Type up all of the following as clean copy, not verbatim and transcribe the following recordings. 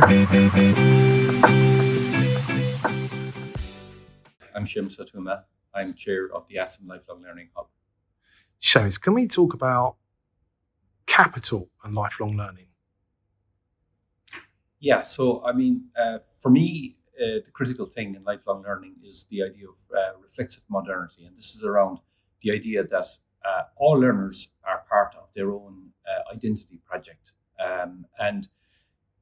I'm Séamus Ó Tuama. I'm chair of the ASEM Lifelong Learning Hub. Séamus, can we talk about capital and lifelong learning? Yeah, so for me, the critical thing in lifelong learning is the idea of reflexive modernity. And this is around the idea that all learners are part of their own identity project. And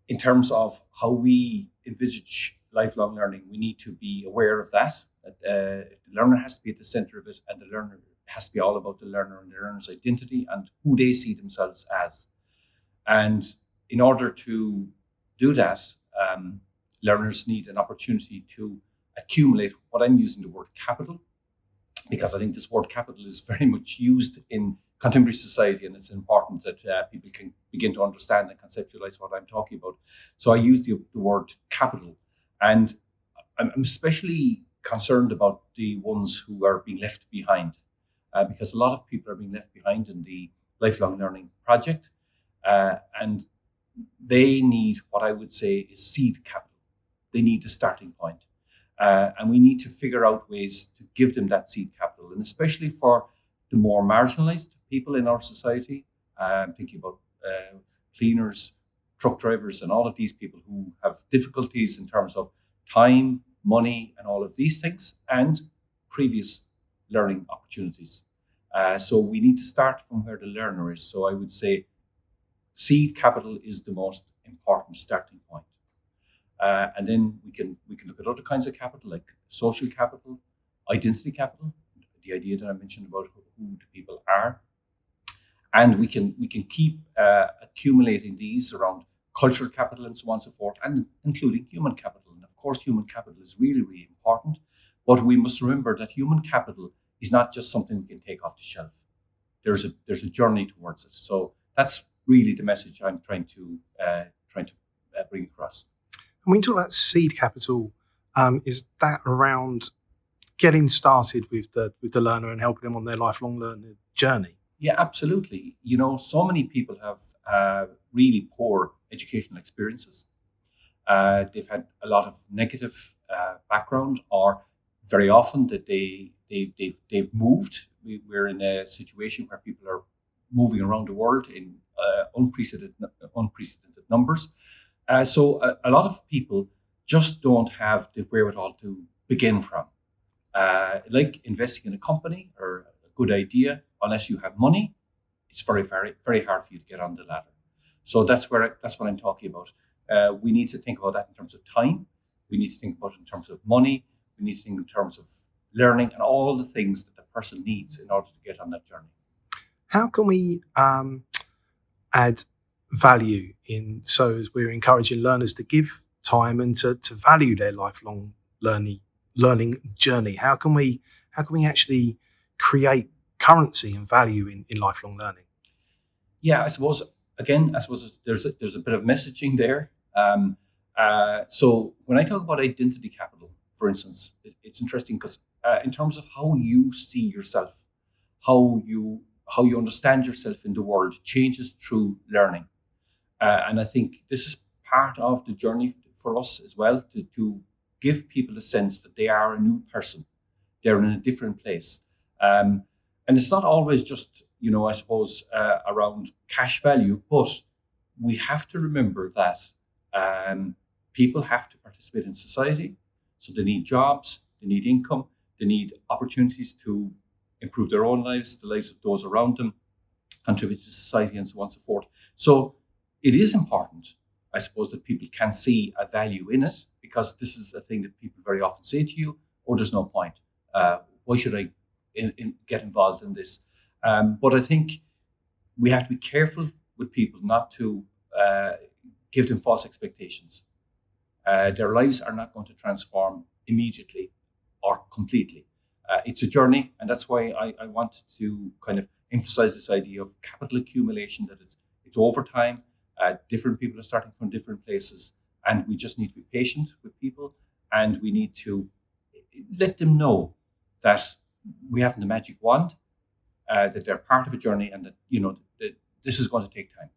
in terms of how we envisage lifelong learning, we need to be aware of that. The learner has to be at the center of it, and the learner has to be all about the learner and the learner's identity and who they see themselves as. And in order to do that, learners need an opportunity to accumulate what I'm using the word capital, because I think this word capital is very much used in contemporary society, and it's important that people can begin to understand and conceptualize what I'm talking about. So I use the word capital, and I'm especially concerned about the ones who are being left behind, because a lot of people are being left behind in the lifelong learning project, and they need what I would say is seed capital. They need a starting point. And we need to figure out ways to give them that seed capital, and especially for the more marginalized people in our society. I'm thinking about cleaners, truck drivers, and all of these people who have difficulties in terms of time, money, and all of these things, and previous learning opportunities. So we need to start from where the learner is. So I would say seed capital is the most important starting point. And then we can look at other kinds of capital, like social capital, identity capital, the idea that I mentioned about who the people are. And we can keep accumulating these around cultural capital and so on and so forth, and including human capital. And of course, human capital is really, really important. But we must remember that human capital is not just something we can take off the shelf. There's a journey towards it. So that's really the message I'm trying to bring across. And when you talk about seed capital, is that around getting started with the learner and helping them on their lifelong learning journey? Yeah, absolutely. So many people have really poor educational experiences. They've had a lot of negative background, or very often that they've moved. We're in a situation where people are moving around the world in unprecedented numbers. So a lot of people just don't have the wherewithal to begin from. Like investing in a company or a good idea, unless you have money, it's very, very, very hard for you to get on the ladder. So that's what I'm talking about. We need to think about that in terms of time. We need to think about it in terms of money. We need to think in terms of learning and all the things that the person needs in order to get on that journey. How can we add value in, so as we're encouraging learners to give time and to value their lifelong learning journey? How can we actually create currency and value in lifelong learning? Yeah, I suppose there's a bit of messaging there. So when I talk about identity capital, for instance, it's interesting because in terms of how you see yourself, how you understand yourself in the world changes through learning. And I think this is part of the journey for us as well, to give people a sense that they are a new person. They're in a different place. And it's not always just, I suppose, around cash value, but we have to remember that people have to participate in society. So they need jobs, they need income, they need opportunities to improve their own lives, the lives of those around them, contribute to society, and so on and so forth. So it is important, I suppose, that people can see a value in it, because this is a thing that people very often say to you, oh, there's no point. Why should I get involved in this? But I think we have to be careful with people not to give them false expectations. Their lives are not going to transform immediately or completely. It's a journey, and that's why I want to kind of emphasize this idea of capital accumulation, that it's over time. Different people are starting from different places, and we just need to be patient with people, and we need to let them know that we haven't the magic wand, that they're part of a journey, and that that this is going to take time.